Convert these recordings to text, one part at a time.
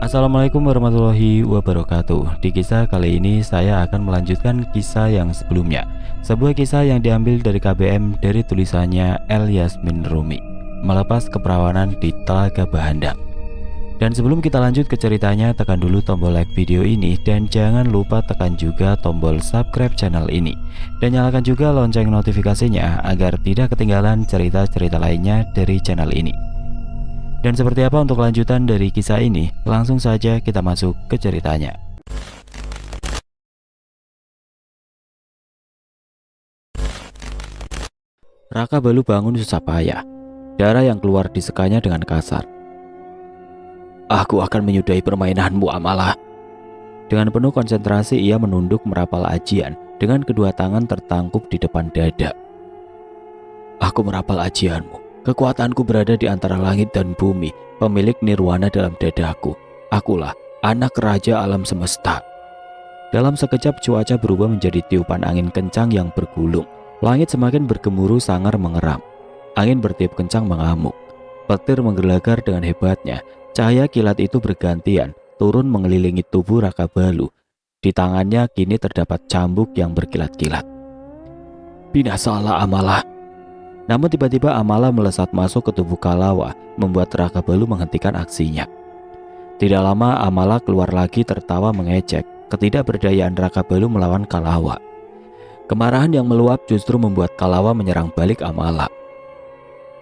Assalamualaikum warahmatullahi wabarakatuh. Di kisah kali ini saya akan melanjutkan kisah yang sebelumnya. Sebuah kisah yang diambil dari KBM dari tulisannya El Yasmin Rumi, Melepas Keperawanan di Telaga Bahandang. Dan sebelum kita lanjut ke ceritanya, tekan dulu tombol like video ini dan jangan lupa tekan juga tombol subscribe channel ini. Dan nyalakan juga lonceng notifikasinya agar tidak ketinggalan cerita-cerita lainnya dari channel ini. Dan seperti apa untuk lanjutan dari kisah ini? Langsung saja kita masuk ke ceritanya. Raka Balu bangun susah payah. Darah yang keluar disekanya dengan kasar. "Aku akan menyudahi permainanmu, Amalah." Dengan penuh konsentrasi ia menunduk merapal ajian dengan kedua tangan tertangkup di depan dada. "Aku merapal ajianmu. Kekuatanku berada di antara langit dan bumi, pemilik nirwana dalam dadaku. Akulah anak raja alam semesta." Dalam sekejap cuaca berubah menjadi tiupan angin kencang yang bergulung. Langit semakin bergemuruh sangar mengeram. Angin bertiup kencang mengamuk. Petir menggelegar dengan hebatnya. Cahaya kilat itu bergantian turun mengelilingi tubuh Raka Balu. Di tangannya kini terdapat cambuk yang berkilat-kilat. "Binasalah, Amalah." Namun tiba-tiba Amala melesat masuk ke tubuh Kalawa, membuat Raka Balu menghentikan aksinya. Tidak lama Amala keluar lagi tertawa mengejek ketidakberdayaan Raka Balu melawan Kalawa. Kemarahan yang meluap justru membuat Kalawa menyerang balik Amala.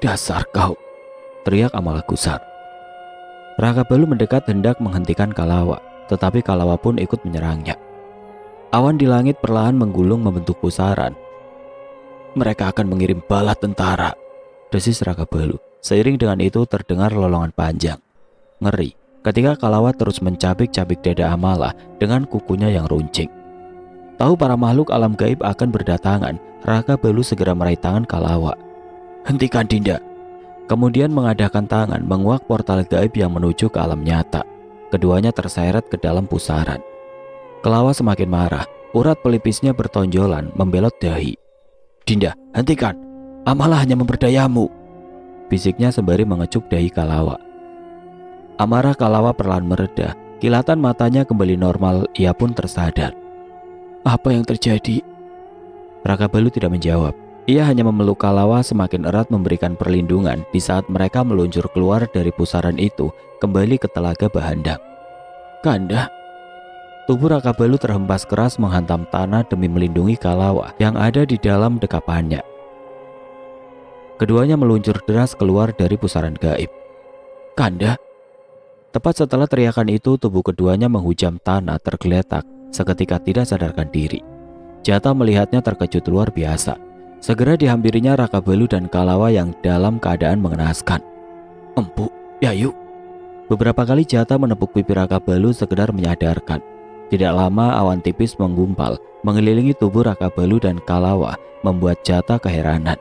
"Dasar kau!" teriak Amala gusar. Raka Balu mendekat hendak menghentikan Kalawa, tetapi Kalawa pun ikut menyerangnya. Awan di langit perlahan menggulung membentuk pusaran. "Mereka akan mengirim bala tentara," desis Raka Balu. Seiring dengan itu terdengar lolongan panjang. Ngeri ketika Kalawa terus mencabik-cabik dada Amala dengan kukunya yang runcing. Tahu para makhluk alam gaib akan berdatangan, Raka Balu segera meraih tangan Kalawa. "Hentikan, Dinda!" Kemudian mengadahkan tangan menguak portal gaib yang menuju ke alam nyata. Keduanya terseret ke dalam pusaran. Kalawa semakin marah, urat pelipisnya bertonjolan membelot dahi. "Dinda, hentikan! Amalah hanya memberdayamu," bisiknya sembari mengecup dahi Kalawa. Amarah Kalawa perlahan mereda, kilatan matanya kembali normal, ia pun tersadar. "Apa yang terjadi?" Raka Balu tidak menjawab. Ia hanya memeluk Kalawa semakin erat memberikan perlindungan di saat mereka meluncur keluar dari pusaran itu kembali ke Telaga Bahandang. "Kanda!" Tubuh Raka Balu terhempas keras menghantam tanah demi melindungi Kalawa yang ada di dalam dekapannya. Keduanya meluncur deras keluar dari pusaran gaib. "Kanda!" Tepat setelah teriakan itu, tubuh keduanya menghujam tanah tergeletak, seketika tidak sadarkan diri. Jata melihatnya terkejut luar biasa. Segera dihampirinya Raka Balu dan Kalawa yang dalam keadaan mengenaskan. "Empu, Yayu!" Beberapa kali Jata menepuk pipi Raka Balu sekedar menyadarkan. Tidak lama awan tipis menggumpal mengelilingi tubuh Raka Balu dan Kalawa, membuat Jata keheranan.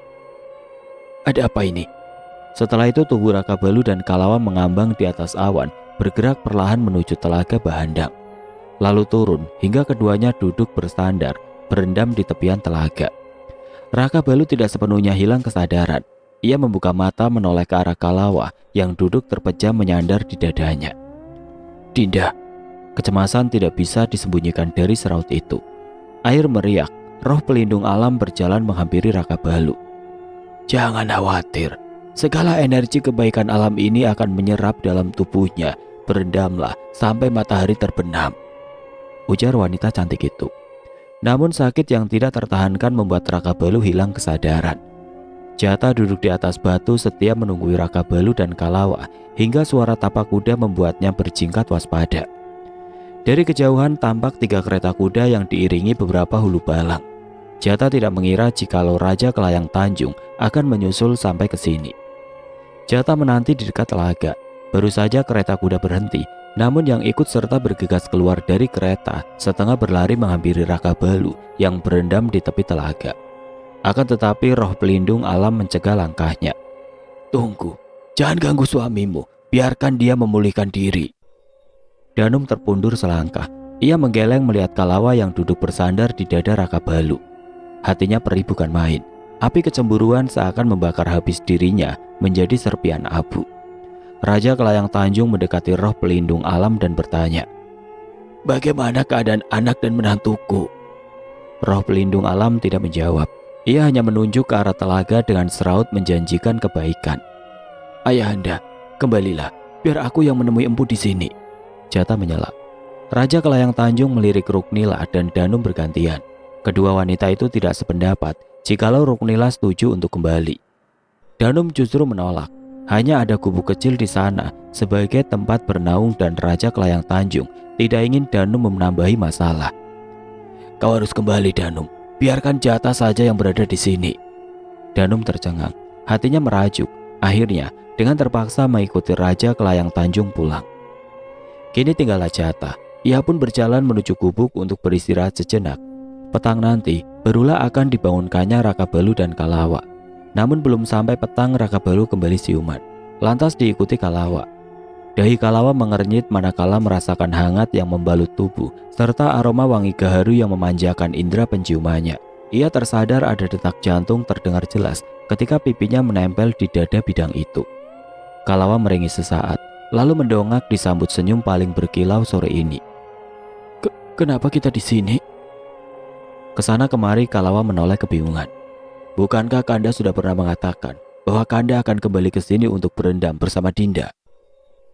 "Ada apa ini?" Setelah itu tubuh Raka Balu dan Kalawa mengambang di atas awan, bergerak perlahan menuju Telaga Bahandang. Lalu turun hingga keduanya duduk bersandar, berendam di tepian telaga. Raka Balu tidak sepenuhnya hilang kesadaran. Ia membuka mata menoleh ke arah Kalawa yang duduk terpejam menyandar di dadanya. "Dinda!" Kecemasan tidak bisa disembunyikan dari seraut itu. Air meriak, roh pelindung alam berjalan menghampiri Raka Balu. "Jangan khawatir, segala energi kebaikan alam ini akan menyerap dalam tubuhnya. Berendamlah sampai matahari terbenam," ujar wanita cantik itu. Namun sakit yang tidak tertahankan membuat Raka Balu hilang kesadaran. Jata duduk di atas batu setia menunggui Raka Balu dan Kalawa hingga suara tapak kuda membuatnya berjingkat waspada. Dari kejauhan tampak 3 kereta kuda yang diiringi beberapa hulu balang. Jata tidak mengira jikalau Raja Kelayang Tanjung akan menyusul sampai ke sini. Jata menanti di dekat telaga. Baru saja kereta kuda berhenti, namun yang ikut serta bergegas keluar dari kereta setengah berlari menghampiri Raka Balu yang berendam di tepi telaga. Akan tetapi roh pelindung alam mencegah langkahnya. "Tunggu, jangan ganggu suamimu, biarkan dia memulihkan diri." Danum terpundur selangkah. Ia menggeleng melihat Kalawa yang duduk bersandar di dada Raka Balu. Hatinya perih bukan main. Api kecemburuan seakan membakar habis dirinya menjadi serpian abu. Raja Kelayang Tanjung mendekati roh pelindung alam dan bertanya, "Bagaimana keadaan anak dan menantuku?" Roh pelindung alam tidak menjawab. Ia hanya menunjuk ke arah telaga dengan seraut menjanjikan kebaikan. "Ayahanda, kembalilah, biar aku yang menemui empu di sini," Jata menyela. Raja Kelayang Tanjung melirik Ruknila dan Danum bergantian. Kedua wanita itu tidak sependapat jikalau Ruknila setuju untuk kembali. Danum justru menolak. Hanya ada gubuk kecil di sana sebagai tempat bernaung dan Raja Kelayang Tanjung tidak ingin Danum menambahi masalah. "Kau harus kembali, Danum. Biarkan Jata saja yang berada di sini." Danum tercengang, hatinya merajuk. Akhirnya, dengan terpaksa mengikuti Raja Kelayang Tanjung pulang. Kini tinggallah Jata. Ia pun berjalan menuju gubuk untuk beristirahat sejenak. Petang nanti, barulah akan dibangunkannya Raka Balu dan Kalawa. Namun belum sampai petang Raka Balu kembali siuman. Lantas diikuti Kalawa. Dahi Kalawa mengernyit manakala merasakan hangat yang membalut tubuh, serta aroma wangi gaharu yang memanjakan indera penciumannya. Ia tersadar ada detak jantung terdengar jelas ketika pipinya menempel di dada bidang itu. Kalawa meringis sesaat, lalu mendongak disambut senyum paling berkilau sore ini. Kenapa kita di sini?" Kesana kemari Kalawa menoleh kebingungan. "Bukankah Kanda sudah pernah mengatakan bahwa Kanda akan kembali ke sini untuk berendam bersama Dinda?"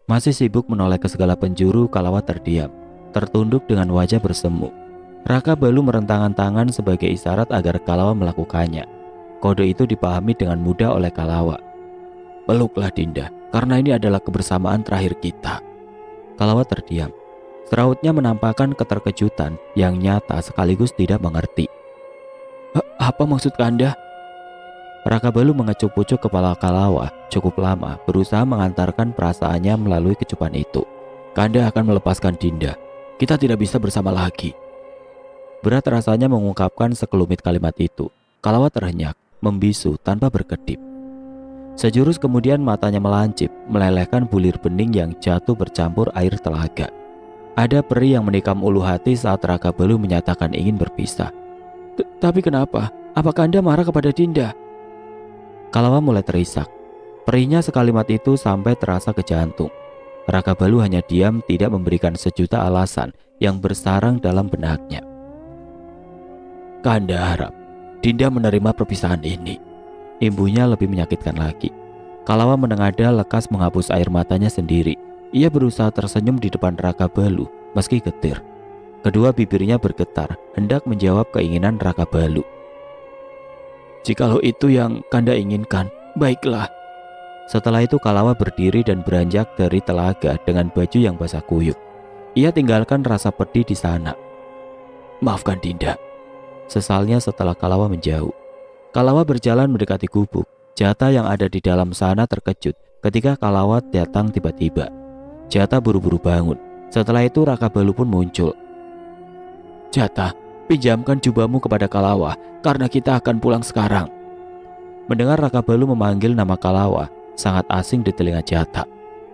Masih sibuk menoleh ke segala penjuru, Kalawa terdiam, tertunduk dengan wajah bersemu. Raka Balu merentangkan tangan sebagai isyarat agar Kalawa melakukannya. Kode itu dipahami dengan mudah oleh Kalawa. "Peluklah Dinda, karena ini adalah kebersamaan terakhir kita." Kalawa terdiam. Serautnya menampakkan keterkejutan yang nyata sekaligus tidak mengerti. "Apa maksud Kanda?" Raka Balu mengecup-ucup kepala Kalawa cukup lama, berusaha mengantarkan perasaannya melalui kecupan itu. "Kanda akan melepaskan Dinda. Kita tidak bisa bersama lagi." Berat rasanya mengungkapkan sekelumit kalimat itu. Kalawa terhenyak, membisu tanpa berkedip. Sejurus kemudian matanya melancip, melelehkan bulir bening yang jatuh bercampur air telaga. Ada peri yang menikam ulu hati saat Raka Balu menyatakan ingin berpisah. Tapi kenapa? Apakah Anda marah kepada Dinda?" Kalawa mulai terisak. Perihnya sekalimat itu sampai terasa ke jantung. Raka Balu hanya diam, tidak memberikan sejuta alasan yang bersarang dalam benaknya. "Kanda harap Dinda menerima perpisahan ini." Imbuhnya lebih menyakitkan lagi. Kalawa menengada lekas menghapus air matanya sendiri. Ia berusaha tersenyum di depan Raka Balu meski getir. Kedua bibirnya bergetar hendak menjawab keinginan Raka Balu. "Jikalau itu yang Kanda inginkan, baiklah." Setelah itu Kalawa berdiri dan beranjak dari telaga dengan baju yang basah kuyup. Ia tinggalkan rasa pedih di sana. "Maafkan Dinda," sesalnya setelah Kalawa menjauh. Kalawa berjalan mendekati gubuk. Jata yang ada di dalam sana terkejut ketika Kalawa datang tiba-tiba. Jata buru-buru bangun. Setelah itu Raka Balu pun muncul. "Jata, pinjamkan jubahmu kepada Kalawa, karena kita akan pulang sekarang." Mendengar Raka Balu memanggil nama Kalawa, sangat asing di telinga Jata.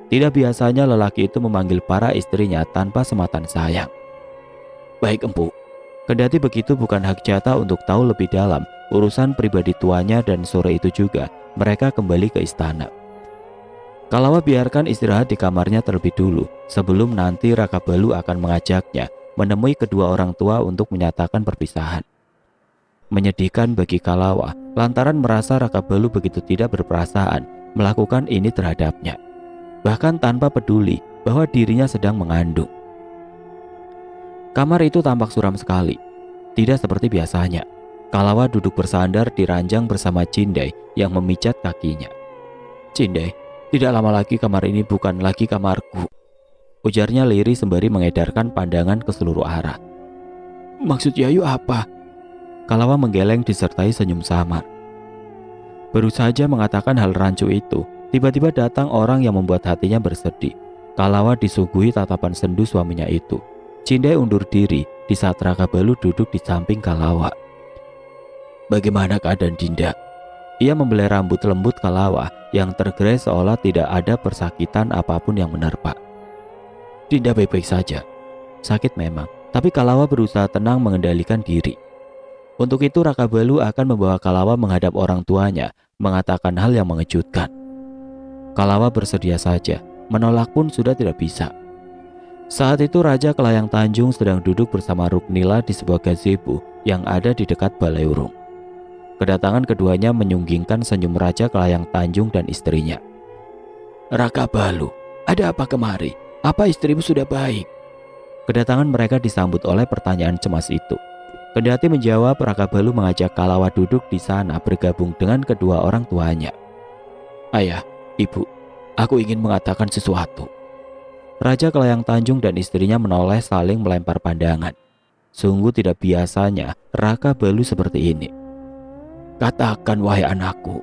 Tidak biasanya lelaki itu memanggil para istrinya tanpa sematan sayang. "Baik empu." Kendati begitu bukan hak Jata untuk tahu lebih dalam urusan pribadi tuanya dan sore itu juga mereka kembali ke istana. Kalawa biarkan istirahat di kamarnya terlebih dulu sebelum nanti Raka Balu akan mengajaknya menemui kedua orang tua untuk menyatakan perpisahan. Menyedihkan bagi Kalawa lantaran merasa Raka Balu begitu tidak berperasaan melakukan ini terhadapnya, bahkan tanpa peduli bahwa dirinya sedang mengandung. Kamar itu tampak suram sekali, tidak seperti biasanya. Kalawa duduk bersandar di ranjang bersama Cindai yang memijat kakinya. "Cindai, tidak lama lagi kamar ini bukan lagi kamarku," ujarnya lirih sembari mengedarkan pandangan ke seluruh arah. "Maksud Yayu apa?" Kalawa menggeleng disertai senyum samar. Baru saja mengatakan hal rancu itu, tiba-tiba datang orang yang membuat hatinya bersedih. Kalawa disuguhi tatapan sendu suaminya itu. Cindai undur diri di saat Raka Balu duduk di samping Kalawa. "Bagaimana keadaan Dinda?" Ia membelai rambut lembut Kalawa yang tergerai seolah tidak ada persakitan apapun yang menerpa. "Dinda baik-baik saja. Sakit memang, tapi Kalawa berusaha tenang mengendalikan diri. Untuk itu Raka Balu akan membawa Kalawa menghadap orang tuanya, mengatakan hal yang mengejutkan. Kalawa bersedia saja, menolak pun sudah tidak bisa. Saat itu Raja Kelayang Tanjung sedang duduk bersama Ruknila di sebuah gazebo yang ada di dekat Balai Urung. Kedatangan keduanya menyunggingkan senyum Raja Kelayang Tanjung dan istrinya. "Raka Balu, ada apa kemari? Apa istrimu sudah baik?" Kedatangan mereka disambut oleh pertanyaan cemas itu. Kendati menjawab, Raka Balu mengajak Kalawa duduk di sana bergabung dengan kedua orang tuanya. "Ayah, Ibu, aku ingin mengatakan sesuatu." Raja Kelayang Tanjung dan istrinya menoleh saling melempar pandangan. Sungguh tidak biasanya Raka Balu seperti ini. "Katakan, wahai anakku."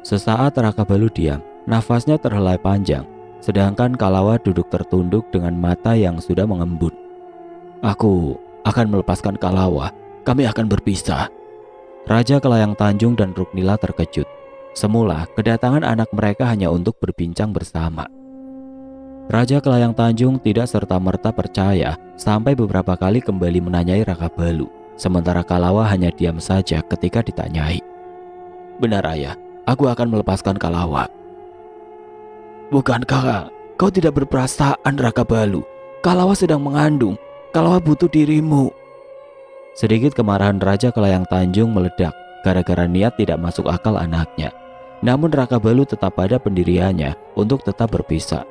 Sesaat Raka Balu diam, nafasnya terhelai panjang, sedangkan Kalawa duduk tertunduk dengan mata yang sudah mengembun. "Aku akan melepaskan Kalawa, kami akan berpisah." Raja Kelayang Tanjung dan Ruknila terkejut. Semula kedatangan anak mereka hanya untuk berbincang bersama. Raja Kelayang Tanjung tidak serta-merta percaya sampai beberapa kali kembali menanyai Raka Balu, sementara Kalawa hanya diam saja ketika ditanyai. "Benar ayah, aku akan melepaskan Kalawa." "Bukankah kau tidak berperasaan, Raka Balu? Kalawa sedang mengandung, Kalawa butuh dirimu." Sedikit kemarahan Raja Kelayang Tanjung meledak gara-gara niat tidak masuk akal anaknya. Namun Raka Balu tetap pada pendiriannya untuk tetap berpisah.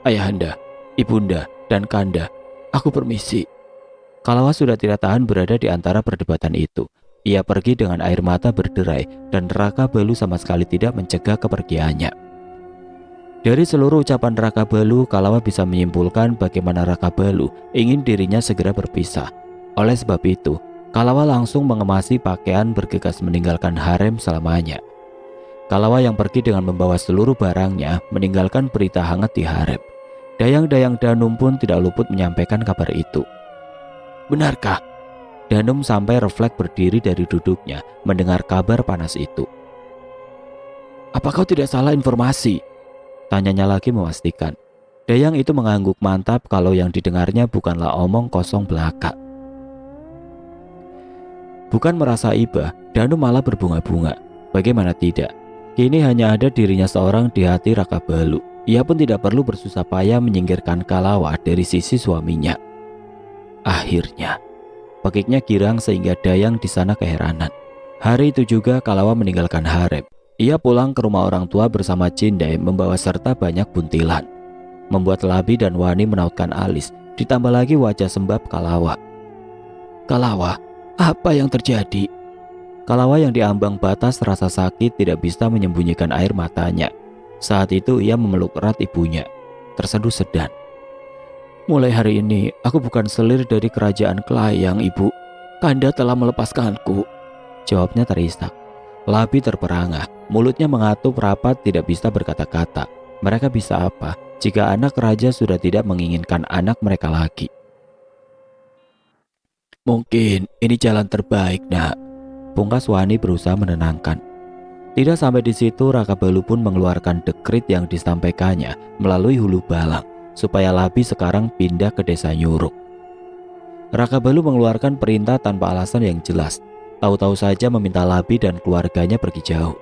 "Ayahanda, ibunda, dan kanda, aku permisi." Kalawa sudah tidak tahan berada di antara perdebatan itu. Ia pergi dengan air mata berderai dan Raka Balu sama sekali tidak mencegah kepergiannya. Dari seluruh ucapan Raka Balu, Kalawa bisa menyimpulkan bagaimana Raka Balu ingin dirinya segera berpisah. Oleh sebab itu, Kalawa langsung mengemasi pakaian bergegas meninggalkan harem selamanya. Kalawa yang pergi dengan membawa seluruh barangnya meninggalkan berita hangat di harem. Dayang-dayang Danum pun tidak luput menyampaikan kabar itu. "Benarkah?" Danum sampai refleks berdiri dari duduknya mendengar kabar panas itu. "Apa kau tidak salah informasi?" tanyanya lagi memastikan. Dayang itu mengangguk mantap kalau yang didengarnya bukanlah omong kosong belaka. Bukan merasa iba, Danum malah berbunga-bunga. Bagaimana tidak? Kini hanya ada dirinya seorang di hati Raka Balu. Ia pun tidak perlu bersusah payah menyingkirkan Kalawa dari sisi suaminya. Akhirnya, pekiknya girang sehingga Dayang di sana keheranan. Hari itu juga Kalawa meninggalkan harem. Ia pulang ke rumah orang tua bersama Cindai membawa serta banyak buntilan. Membuat Labi dan Wani menautkan alis, ditambah lagi wajah sembab Kalawa. "Kalawa, apa yang terjadi?" Kalawa yang diambang batas rasa sakit tidak bisa menyembunyikan air matanya. Saat itu ia memeluk erat ibunya, terseduh sedan. "Mulai hari ini aku bukan selir dari kerajaan Kelayang, Ibu. Kanda telah melepaskanku," jawabnya terisak. Labi terperangah, mulutnya mengatup rapat tidak bisa berkata-kata. Mereka bisa apa jika anak raja sudah tidak menginginkan anak mereka lagi? "Mungkin ini jalan terbaik, Nak," pungkas Wani berusaha menenangkan. Tidak sampai di situ, Raka Balu pun mengeluarkan dekrit yang disampaikannya melalui Hulu Balang supaya Labi sekarang pindah ke desa Nyuruk. Raka Balu mengeluarkan perintah tanpa alasan yang jelas. Tahu-tahu saja meminta Labi dan keluarganya pergi jauh.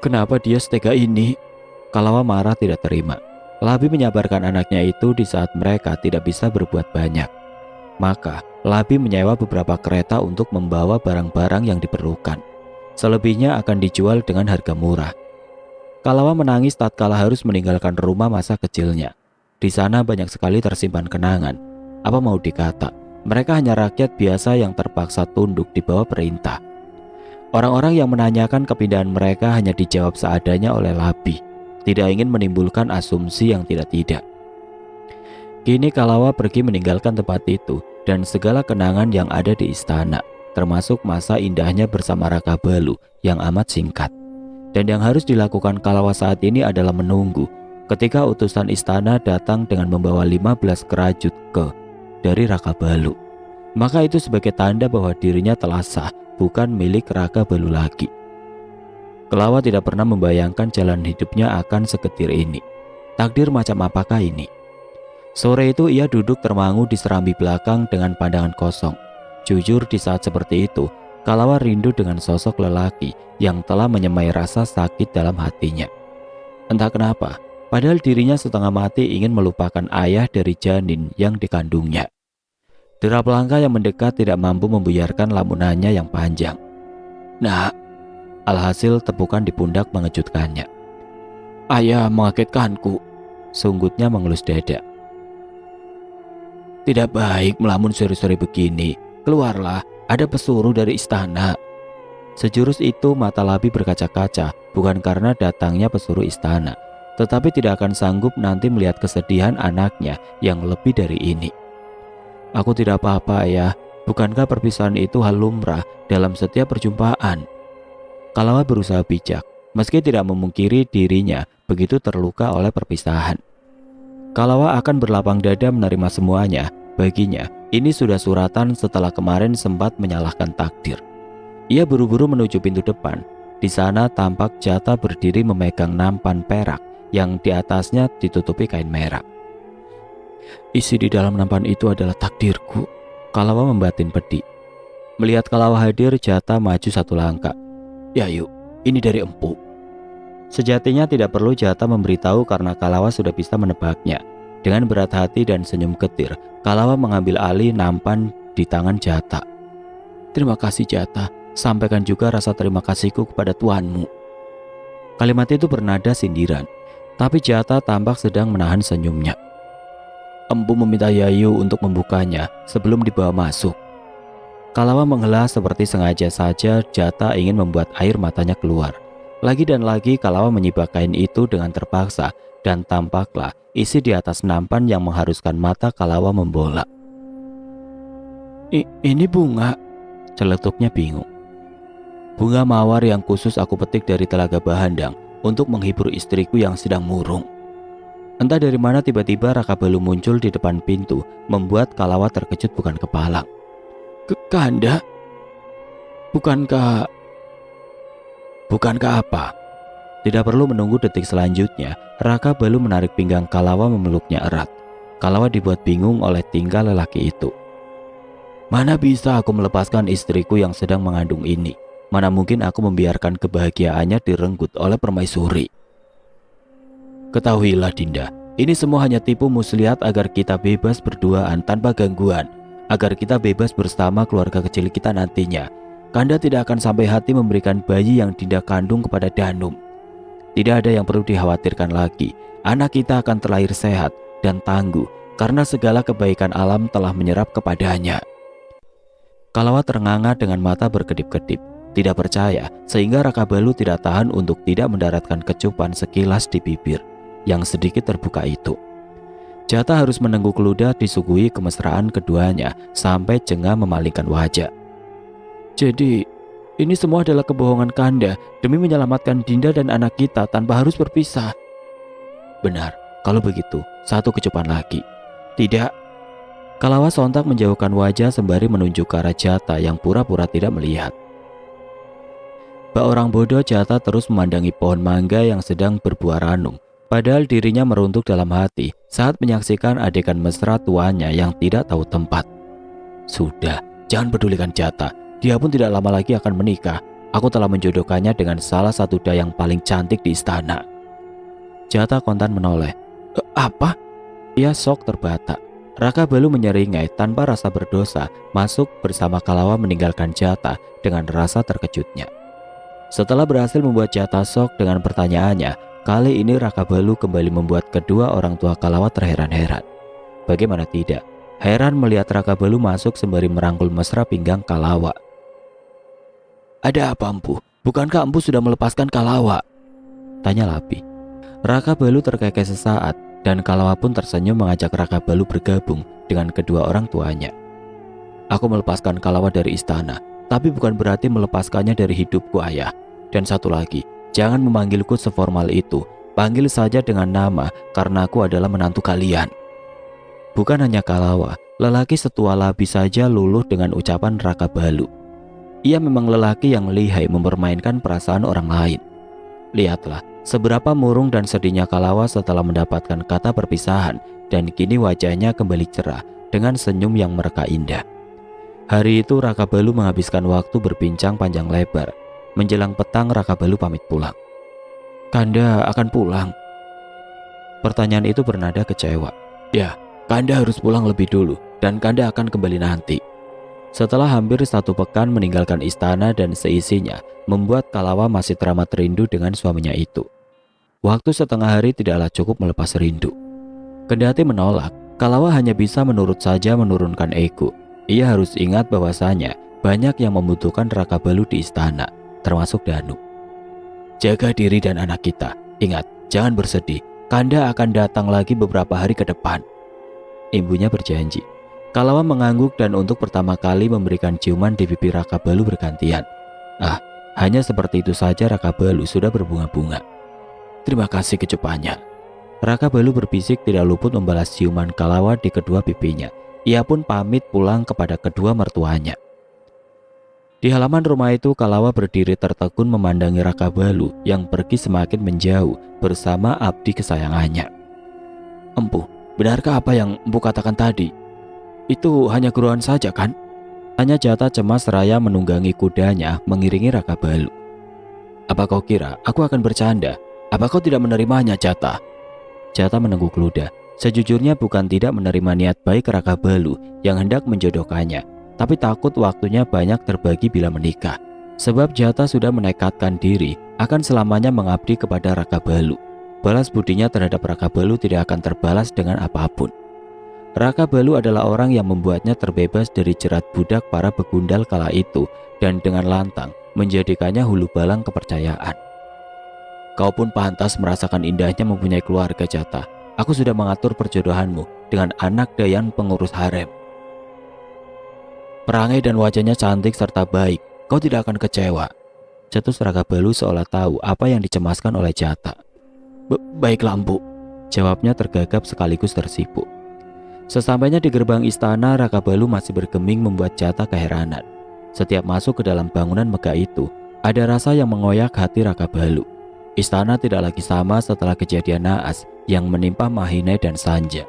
Kenapa dia setega ini? Kalawa marah tidak terima. Labi menyabarkan anaknya itu di saat mereka tidak bisa berbuat banyak. Maka Labi menyewa beberapa kereta untuk membawa barang-barang yang diperlukan. Selebihnya akan dijual dengan harga murah. Kalawa menangis tatkala harus meninggalkan rumah masa kecilnya. Di sana banyak sekali tersimpan kenangan. Apa mau dikata, mereka hanya rakyat biasa yang terpaksa tunduk di bawah perintah. Orang-orang yang menanyakan kepindahan mereka hanya dijawab seadanya oleh Labi, tidak ingin menimbulkan asumsi yang tidak-tidak. Kini Kalawa pergi meninggalkan tempat itu dan segala kenangan yang ada di istana, termasuk masa indahnya bersama Raka Balu yang amat singkat. Dan yang harus dilakukan Kalawa saat ini adalah menunggu ketika utusan istana datang dengan membawa 15 kerajut dari Raka Balu. Maka itu sebagai tanda bahwa dirinya telah sah, bukan milik Raka Balu lagi. Kalawa tidak pernah membayangkan jalan hidupnya akan seketir ini. Takdir macam apakah ini? Sore itu ia duduk termangu di serambi belakang dengan pandangan kosong. Jujur di saat seperti itu, Kalawa rindu dengan sosok lelaki yang telah menyemai rasa sakit dalam hatinya. Entah kenapa, padahal dirinya setengah mati ingin melupakan ayah dari janin yang dikandungnya. Derap langkah yang mendekat tidak mampu membuyarkan lamunannya yang panjang. Nah, alhasil tepukan di pundak mengejutkannya. Ayah mengagetkanku, sunggutnya mengelus dada. Tidak baik melamun sore-sore begini. Keluarlah, ada pesuruh dari istana. Sejurus itu mata Labi berkaca-kaca, bukan karena datangnya pesuruh istana, tetapi tidak akan sanggup nanti melihat kesedihan anaknya yang lebih dari ini. Aku tidak apa-apa ayah, bukankah perpisahan itu hal lumrah dalam setiap perjumpaan? Kalawa berusaha bijak, meski tidak memungkiri dirinya begitu terluka oleh perpisahan. Kalawa akan berlapang dada menerima semuanya. Baginya, ini sudah suratan setelah kemarin sempat menyalahkan takdir. Ia buru-buru menuju pintu depan. Di sana tampak Jata berdiri memegang nampan perak yang di atasnya ditutupi kain merah. Isi di dalam nampan itu adalah takdirku, Kalawa membatin pedih. Melihat Kalawa hadir, Jata maju satu langkah. Ya yuk, ini dari empu. Sejatinya tidak perlu Jata memberitahu karena Kalawa sudah bisa menebaknya. Dengan berat hati dan senyum getir, Kalawa mengambil alih nampan di tangan Jata. Terima kasih Jata, sampaikan juga rasa terima kasihku kepada tuanmu. Kalimat itu bernada sindiran, tapi Jata tampak sedang menahan senyumnya. Empu meminta Yayu untuk membukanya sebelum dibawa masuk. Kalawa menghela seperti sengaja saja Jata ingin membuat air matanya keluar. Lagi dan lagi Kalawa menyibak kain itu dengan terpaksa dan tampaklah isi di atas nampan yang mengharuskan mata Kalawa membola. Ini bunga, celetuknya bingung. Bunga mawar yang khusus aku petik dari Telaga Bahandang untuk menghibur istriku yang sedang murung. Entah dari mana tiba-tiba Raka Balu muncul di depan pintu, membuat Kalawa terkejut bukan kepalang. Kanda? Bukankah apa? Tidak perlu menunggu detik selanjutnya, Raka Balu menarik pinggang Kalawa memeluknya erat. Kalawa dibuat bingung oleh tingkah lelaki itu. Mana bisa aku melepaskan istriku yang sedang mengandung ini? Mana mungkin aku membiarkan kebahagiaannya direnggut oleh permaisuri? Ketahuilah Dinda, ini semua hanya tipu muslihat agar kita bebas berduaan tanpa gangguan, agar kita bebas bersama keluarga kecil kita nantinya. Kanda tidak akan sampai hati memberikan bayi yang Dinda kandung kepada Danum. Tidak ada yang perlu dikhawatirkan lagi. Anak kita akan terlahir sehat dan tangguh karena segala kebaikan alam telah menyerap kepadanya. Kalawa ternganga dengan mata berkedip-kedip, tidak percaya, sehingga Raka Balu tidak tahan untuk tidak mendaratkan kecupan sekilas di bibir yang sedikit terbuka itu. Jata harus menengguk ludah disuguhi kemesraan keduanya sampai jengah memalingkan wajah. Jadi, ini semua adalah kebohongan Kanda demi menyelamatkan Dinda dan anak kita tanpa harus berpisah. Benar, kalau begitu, satu kecupan lagi. Tidak. Kalawa sontak menjauhkan wajah sembari menunjuk ke arah Jata yang pura-pura tidak melihat. Bak orang bodoh, Jata terus memandangi pohon mangga yang sedang berbuah ranum. Padahal dirinya meruntuk dalam hati saat menyaksikan adegan mesra tuannya yang tidak tahu tempat. Sudah, jangan pedulikan Jata. Dia pun tidak lama lagi akan menikah. Aku telah menjodohkannya dengan salah satu dayang paling cantik di istana. Jata kontan menoleh. Apa? Ia sok terbata. Raka Balu menyeringai tanpa rasa berdosa masuk bersama Kalawa meninggalkan Jata dengan rasa terkejutnya. Setelah berhasil membuat Jata sok dengan pertanyaannya, kali ini Raka Balu kembali membuat kedua orang tua Kalawa terheran-heran. Bagaimana tidak, heran melihat Raka Balu masuk sembari merangkul mesra pinggang Kalawa. Ada apa empu? Bukankah empu sudah melepaskan Kalawa? Tanya Labi. Raka Balu terkekeh sesaat dan Kalawa pun tersenyum mengajak Raka Balu bergabung dengan kedua orang tuanya. Aku melepaskan Kalawa dari istana, tapi bukan berarti melepaskannya dari hidupku ayah. Dan satu lagi, jangan memanggilku seformal itu. Panggil saja dengan nama karena aku adalah menantu kalian. Bukan hanya Kalawa, lelaki setua Labi saja luluh dengan ucapan Raka Balu. Ia memang lelaki yang lihai mempermainkan perasaan orang lain. Lihatlah seberapa murung dan sedihnya Kalawa setelah mendapatkan kata perpisahan, dan kini wajahnya kembali cerah dengan senyum yang mereka indah. Hari itu Raka Balu menghabiskan waktu berbincang panjang lebar. Menjelang petang Raka Balu pamit pulang. Kanda akan pulang. Pertanyaan itu bernada kecewa. Ya, Kanda harus pulang lebih dulu dan Kanda akan kembali nanti. Setelah hampir 1 pekan meninggalkan istana dan seisinya, membuat Kalawa masih teramat rindu dengan suaminya itu. Waktu setengah hari tidaklah cukup melepas rindu. Kendati menolak, Kalawa hanya bisa menurut saja menurunkan ego. Ia harus ingat bahwasanya banyak yang membutuhkan Raka Balu di istana, termasuk Danu. Jaga diri dan anak kita. Ingat, jangan bersedih. Kanda akan datang lagi beberapa hari ke depan. Ibunya berjanji. Kalawa mengangguk dan untuk pertama kali memberikan ciuman di pipi Raka Balu bergantian. Hanya seperti itu saja Raka Balu sudah berbunga-bunga. Terima kasih kecupannya. Raka Balu berbisik tidak luput membalas ciuman Kalawa di kedua pipinya. Ia pun pamit pulang kepada kedua mertuanya. Di halaman rumah itu Kalawa berdiri tertegun memandangi Raka Balu yang pergi semakin menjauh bersama abdi kesayangannya. Empu, benarkah apa yang Empu katakan tadi? Itu hanya guruan saja kan? Tanya Jata cemas seraya menunggangi kudanya mengiringi Raka Balu. Apa kau kira aku akan bercanda? Apa kau tidak menerimanya, Jata? Jata menengguk ludah. Sejujurnya bukan tidak menerima niat baik Raka Balu yang hendak menjodohkannya, tapi takut waktunya banyak terbagi bila menikah. Sebab Jata sudah menekadkan diri akan selamanya mengabdi kepada Raka Balu. Balas budinya terhadap Raka Balu tidak akan terbalas dengan apapun. Raka Balu adalah orang yang membuatnya terbebas dari jerat budak para begundal kala itu dan dengan lantang menjadikannya hulu balang kepercayaan. Kau pun pantas merasakan indahnya mempunyai keluarga, Jata. Aku sudah mengatur perjodohanmu dengan anak Dayan pengurus harem. Perangai dan wajahnya cantik serta baik, kau tidak akan kecewa. Cetus Raka Balu seolah tahu apa yang dicemaskan oleh Jata. Baiklah Empu, jawabnya tergagap sekaligus tersipu. Sesampainya di gerbang istana, Raka Balu masih bergeming membuat Jata keheranan. Setiap masuk ke dalam bangunan megah itu, ada rasa yang mengoyak hati Raka Balu. Istana tidak lagi sama setelah kejadian naas yang menimpa Mahine dan Sanja.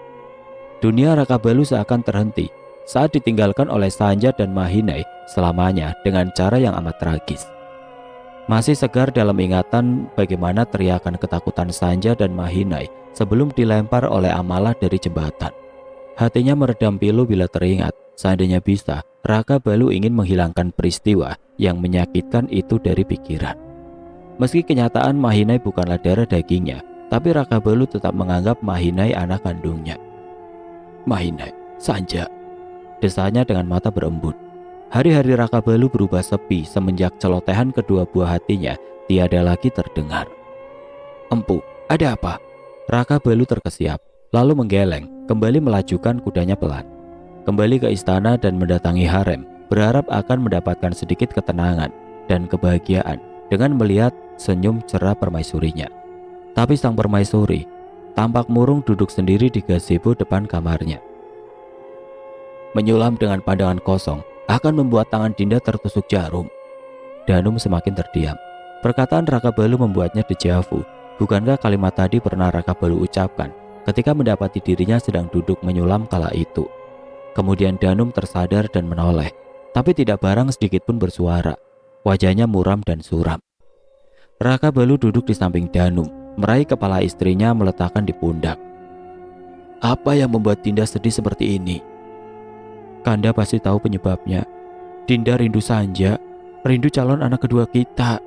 Dunia Raka Balu seakan terhenti saat ditinggalkan oleh Sanja dan Mahine selamanya dengan cara yang amat tragis. Masih segar dalam ingatan bagaimana teriakan ketakutan Sanja dan Mahine sebelum dilempar oleh Amalah dari jembatan. Hatinya meredam pilu bila teringat, seandainya bisa, Raka Balu ingin menghilangkan peristiwa yang menyakitkan itu dari pikiran. Meski kenyataan Mahine bukanlah darah dagingnya, tapi Raka Balu tetap menganggap Mahine anak kandungnya. Mahine, Sanja, desanya dengan mata berembun. Hari-hari Raka Balu berubah sepi semenjak celotehan kedua buah hatinya tiada lagi terdengar. Empu, ada apa? Raka Balu terkesiap, lalu menggeleng, kembali melajukan kudanya pelan. Kembali ke istana dan mendatangi harem, berharap akan mendapatkan sedikit ketenangan dan kebahagiaan dengan melihat senyum cerah permaisurinya. Tapi sang permaisuri tampak murung duduk sendiri di gazebo depan kamarnya. Menyulam dengan pandangan kosong akan membuat tangan Dinda tertusuk jarum. Danum semakin terdiam. Perkataan Raka Balu membuatnya dejavu. Bukankah kalimat tadi pernah Raka Balu ucapkan ketika mendapati dirinya sedang duduk menyulam kala itu? Kemudian Danum tersadar dan menoleh, tapi tidak barang sedikit pun bersuara. Wajahnya muram dan suram. Raka Balu duduk di samping Danum, meraih kepala istrinya meletakkan di pundak. Apa yang membuat Dinda sedih seperti ini? Kanda pasti tahu penyebabnya. Dinda rindu Sanja, rindu calon anak kedua kita.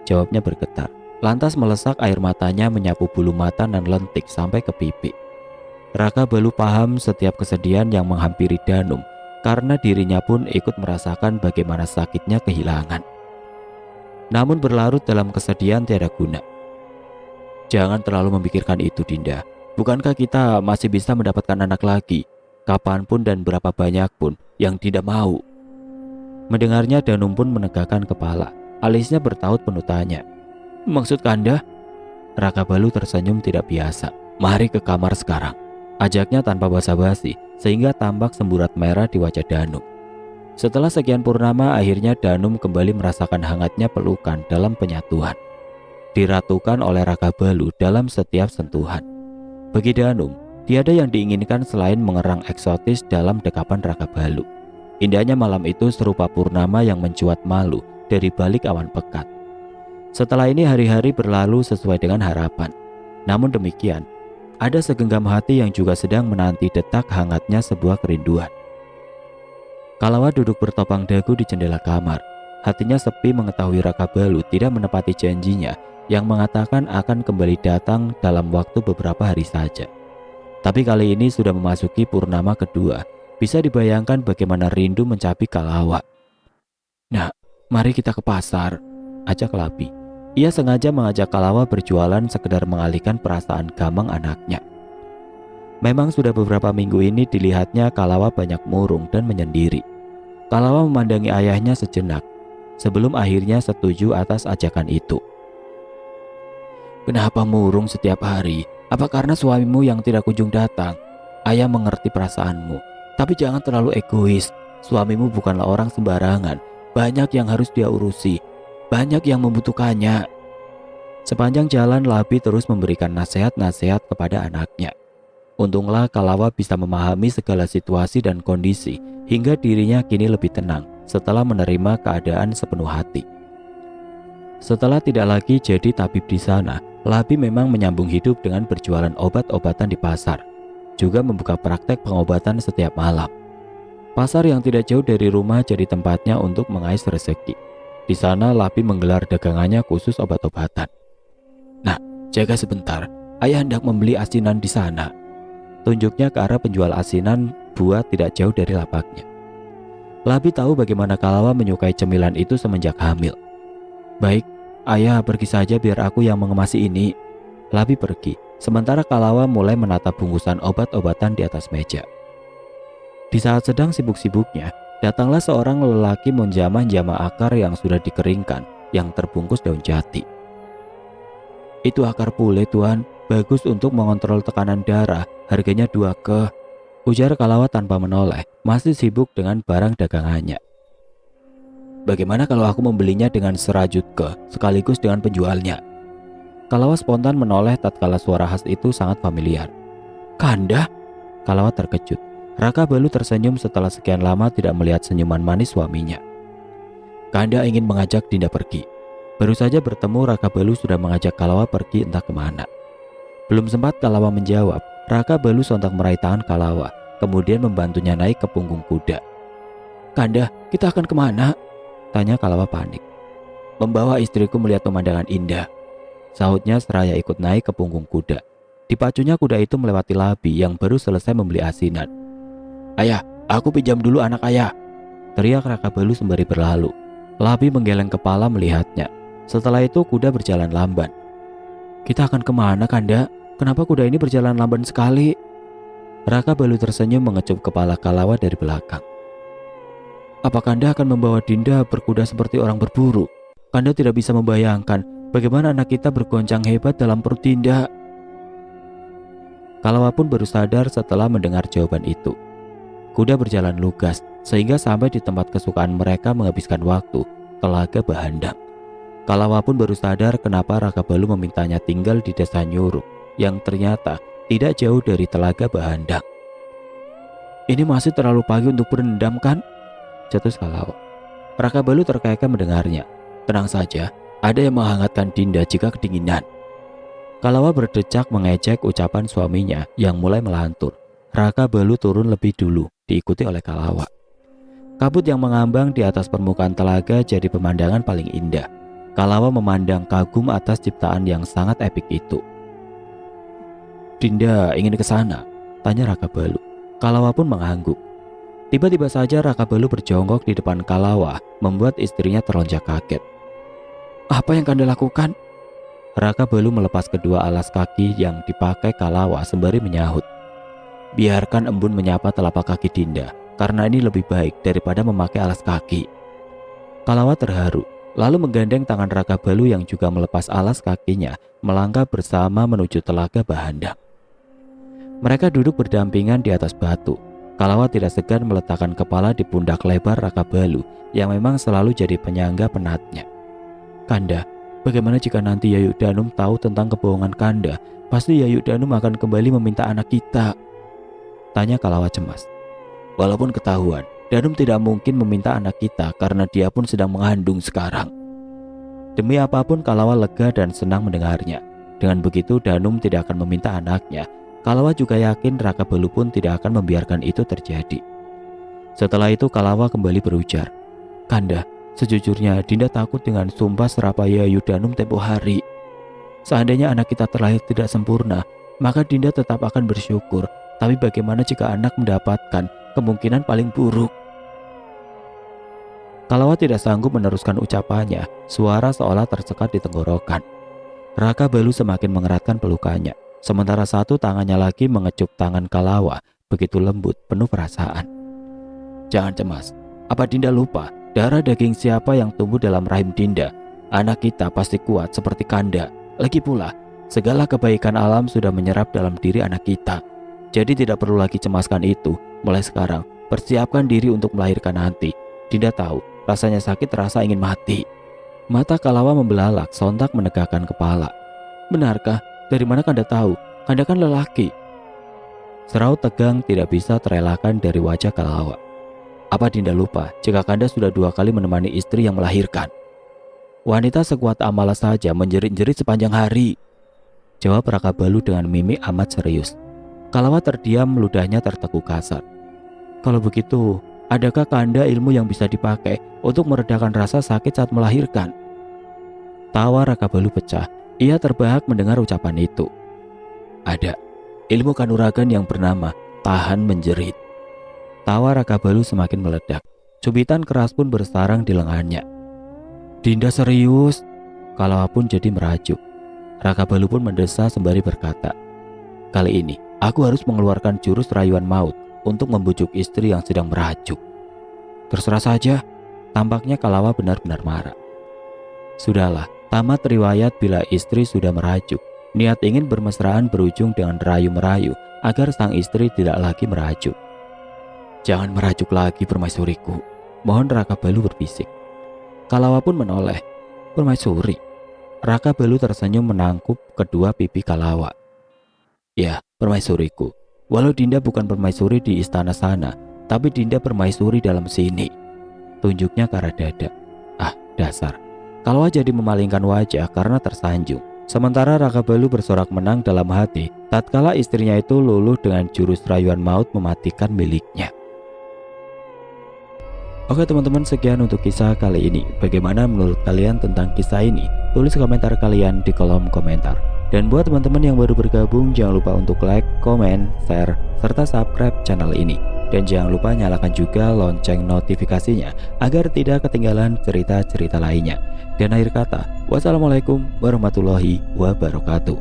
Jawabnya bergetar. Lantas melesak air matanya menyapu bulu mata dan lentik sampai ke pipi. Raka Balu paham setiap kesedihan yang menghampiri Danum, karena dirinya pun ikut merasakan bagaimana sakitnya kehilangan. Namun berlarut dalam kesedihan tiada guna. Jangan terlalu memikirkan itu, Dinda. Bukankah kita masih bisa mendapatkan anak lagi? Kapanpun dan berapa banyak pun yang tidak mau. Mendengarnya Danum pun menegakkan kepala. Alisnya bertaut penuh tanya. Maksud Kanda? Raka Balu tersenyum tidak biasa. Mari ke kamar sekarang, ajaknya tanpa basa-basi, sehingga tampak semburat merah di wajah Danum. Setelah sekian purnama, akhirnya Danum kembali merasakan hangatnya pelukan dalam penyatuan. Diratukan oleh Raka Balu dalam setiap sentuhan. Bagi Danum, tiada yang diinginkan selain mengerang eksotis dalam dekapan Raka Balu. Indahnya malam itu serupa purnama yang mencuat malu dari balik awan pekat. Setelah ini hari-hari berlalu sesuai dengan harapan. Namun demikian, ada segenggam hati yang juga sedang menanti detak hangatnya sebuah kerinduan. Kalawa duduk bertopang dagu di jendela kamar. Hatinya sepi mengetahui Raka Balu tidak menepati janjinya yang mengatakan akan kembali datang dalam waktu beberapa hari saja. Tapi kali ini sudah memasuki purnama kedua. Bisa dibayangkan bagaimana rindu mencabik Kalawa. "Nah, mari kita ke pasar," ajak Labi. Ia sengaja mengajak Kalawa berjualan sekedar mengalihkan perasaan gamang anaknya. Memang sudah beberapa minggu ini dilihatnya Kalawa banyak murung dan menyendiri. Kalawa memandangi ayahnya sejenak sebelum akhirnya setuju atas ajakan itu. "Kenapa murung setiap hari? Apa karena suamimu yang tidak kunjung datang? Ayah mengerti perasaanmu, tapi jangan terlalu egois. Suamimu bukanlah orang sembarangan. Banyak yang harus dia urusi. Banyak yang membutuhkannya." Sepanjang jalan Labi terus memberikan nasihat-nasihat kepada anaknya. Untunglah Kalawa bisa memahami segala situasi dan kondisi hingga dirinya kini lebih tenang setelah menerima keadaan sepenuh hati. Setelah tidak lagi jadi tabib di sana, Labi memang menyambung hidup dengan berjualan obat-obatan di pasar, juga membuka praktek pengobatan setiap malam. Pasar yang tidak jauh dari rumah jadi tempatnya untuk mengais rezeki. Di sana Labi menggelar dagangannya khusus obat-obatan. "Nah, jaga sebentar. Ayah hendak membeli asinan di sana." Tunjuknya ke arah penjual asinan buah tidak jauh dari lapaknya. Labi tahu bagaimana Kalawa menyukai cemilan itu semenjak hamil. "Baik, ayah pergi saja biar aku yang mengemasi ini." Labi pergi, sementara Kalawa mulai menata bungkusan obat-obatan di atas meja. Di saat sedang sibuk-sibuknya, datanglah seorang lelaki menjamah-jamah akar yang sudah dikeringkan, yang terbungkus daun jati. "Itu akar pule, Tuan. Bagus untuk mengontrol tekanan darah. Harganya 2 ke," ujar Kalawa tanpa menoleh, masih sibuk dengan barang dagangannya. "Bagaimana kalau aku membelinya dengan 100 ke, sekaligus dengan penjualnya?" Kalawa spontan menoleh tatkala suara khas itu sangat familiar. "Kanda?" Kalawa terkejut. Raka Balu tersenyum setelah sekian lama tidak melihat senyuman manis suaminya. "Kanda ingin mengajak Dinda pergi." Baru saja bertemu, Raka Balu sudah mengajak Kalawa pergi entah kemana. Belum sempat Kalawa menjawab, Raka Balu sontak meraih tangan Kalawa, kemudian membantunya naik ke punggung kuda. "Kanda, kita akan kemana?" tanya Kalawa panik. "Membawa istriku melihat pemandangan indah," sahutnya seraya ikut naik ke punggung kuda. Dipacunya kuda itu melewati Labi yang baru selesai membeli asinan. "Ayah, aku pinjam dulu anak ayah," teriak Raka Balu sembari berlalu. Labi menggeleng kepala melihatnya. Setelah itu kuda berjalan lamban. "Kita akan kemana, Kanda? Kenapa kuda ini berjalan lamban sekali?" Raka Balu tersenyum mengecup kepala Kalawa dari belakang. "Apa Kanda akan membawa Dinda berkuda seperti orang berburu? Kanda tidak bisa membayangkan bagaimana anak kita bergoncang hebat dalam perut Dinda." Kalawa pun baru sadar setelah mendengar jawaban itu. Kuda berjalan lugas sehingga sampai di tempat kesukaan mereka menghabiskan waktu, Telaga Bahandang. Kalawa pun baru sadar kenapa Raka Balu memintanya tinggal di desa Nyurup yang ternyata tidak jauh dari Telaga Bahandang. "Ini masih terlalu pagi untuk berendam, kan?" cetus Kalawa. Raka Balu terkekeh mendengarnya. "Tenang saja, ada yang menghangatkan Dinda jika kedinginan." Kalawa berdecak mengejek ucapan suaminya yang mulai melantur. Raka Balu turun lebih dulu, diikuti oleh Kalawa. Kabut yang mengambang di atas permukaan telaga jadi pemandangan paling indah. Kalawa memandang kagum atas ciptaan yang sangat epik itu. "Dinda ingin ke sana?" tanya Raka Balu. Kalawa pun mengangguk. Tiba-tiba saja Raka Balu berjongkok di depan Kalawa, membuat istrinya terlonjak kaget. "Apa yang Kanda lakukan?" Raka Balu melepas kedua alas kaki yang dipakai Kalawa sembari menyahut. "Biarkan embun menyapa telapak kaki Dinda, karena ini lebih baik daripada memakai alas kaki." Kalawa terharu, lalu menggandeng tangan Raka Balu yang juga melepas alas kakinya, melangkah bersama menuju Telaga Bahandang. Mereka duduk berdampingan di atas batu. Kalawa tidak segan meletakkan kepala di pundak lebar Raka Balu yang memang selalu jadi penyangga penatnya. "Kanda, bagaimana jika nanti Yayu Danum tahu tentang kebohongan Kanda? Pasti Yayu Danum akan kembali meminta anak kita," tanya Kalawa cemas. "Walaupun ketahuan, Danum tidak mungkin meminta anak kita karena dia pun sedang mengandung sekarang." Demi apapun Kalawa lega dan senang mendengarnya. Dengan begitu Danum tidak akan meminta anaknya Kalawa juga yakin Raka Balu pun tidak akan membiarkan itu terjadi. Setelah itu Kalawa kembali berujar, "Kanda, sejujurnya Dinda takut dengan sumpah Serapaya Yudanum tempo hari. Seandainya anak kita terlahir tidak sempurna, maka Dinda tetap akan bersyukur. Tapi bagaimana jika anak mendapatkan kemungkinan paling buruk?" Kalawa tidak sanggup meneruskan ucapannya, suara seolah tersekat di tenggorokan. Raka Balu semakin mengeratkan pelukannya, sementara satu tangannya lagi mengecup tangan Kalawa, begitu lembut, penuh perasaan. "Jangan cemas, apa Dinda lupa darah daging siapa yang tumbuh dalam rahim Dinda? Anak kita pasti kuat seperti Kanda. Lagi pula, segala kebaikan alam sudah menyerap dalam diri anak kita. Jadi tidak perlu lagi cemaskan itu. Mulai sekarang, persiapkan diri untuk melahirkan nanti. Dinda tahu, rasanya sakit terasa ingin mati." Mata Kalawa membelalak, sontak menegakkan kepala. "Benarkah? Dari mana Kanda tahu? Kanda kan lelaki." Seraut tegang tidak bisa terelakkan dari wajah Kalawa. "Apa Dinda lupa jika Kanda sudah 2 kali menemani istri yang melahirkan? Wanita sekuat Amala saja menjerit-jerit sepanjang hari," jawab Raka Balu dengan mimik amat serius. Kalawa terdiam, ludahnya tertekuk kasar. "Kalau begitu, adakah Kanda ilmu yang bisa dipakai untuk meredakan rasa sakit saat melahirkan?" Tawa Raka Balu pecah. Ia terbahak mendengar ucapan itu. "Ada ilmu kanuragan yang bernama tahan menjerit." Tawa Raka Balu semakin meledak. Cubitan keras pun bersarang di lengannya. "Dinda serius?" Kalawa pun jadi merajuk. Raka Balu pun mendesah sembari berkata, "Kali ini aku harus mengeluarkan jurus rayuan maut untuk membujuk istri yang sedang merajuk." "Terserah saja." Tampaknya Kalawa benar-benar marah. Sudahlah, tamat riwayat bila istri sudah merajuk. Niat ingin bermesraan berujung dengan rayu-merayu agar sang istri tidak lagi merajuk. "Jangan merajuk lagi, permaisuriku," mohon Raka Balu berbisik. Kalawa pun menoleh. "Permaisuri?" Raka Balu tersenyum menangkup kedua pipi Kalawa. "Ya, permaisuriku. Walau Dinda bukan permaisuri di istana sana, tapi Dinda permaisuri dalam sini." Tunjuknya ke arah dada. Ah, dasar. Kalawa jadi memalingkan wajah karena tersanjung. Sementara Raka Balu bersorak menang dalam hati tatkala istrinya itu luluh dengan jurus rayuan maut mematikan miliknya. Oke teman-teman, sekian untuk kisah kali ini. Bagaimana menurut kalian tentang kisah ini? Tulis komentar kalian di kolom komentar. Dan buat teman-teman yang baru bergabung, jangan lupa untuk like, komen, share, serta subscribe channel ini. Dan jangan lupa nyalakan juga lonceng notifikasinya agar tidak ketinggalan cerita-cerita lainnya. Dan akhir kata, wassalamualaikum warahmatullahi wabarakatuh.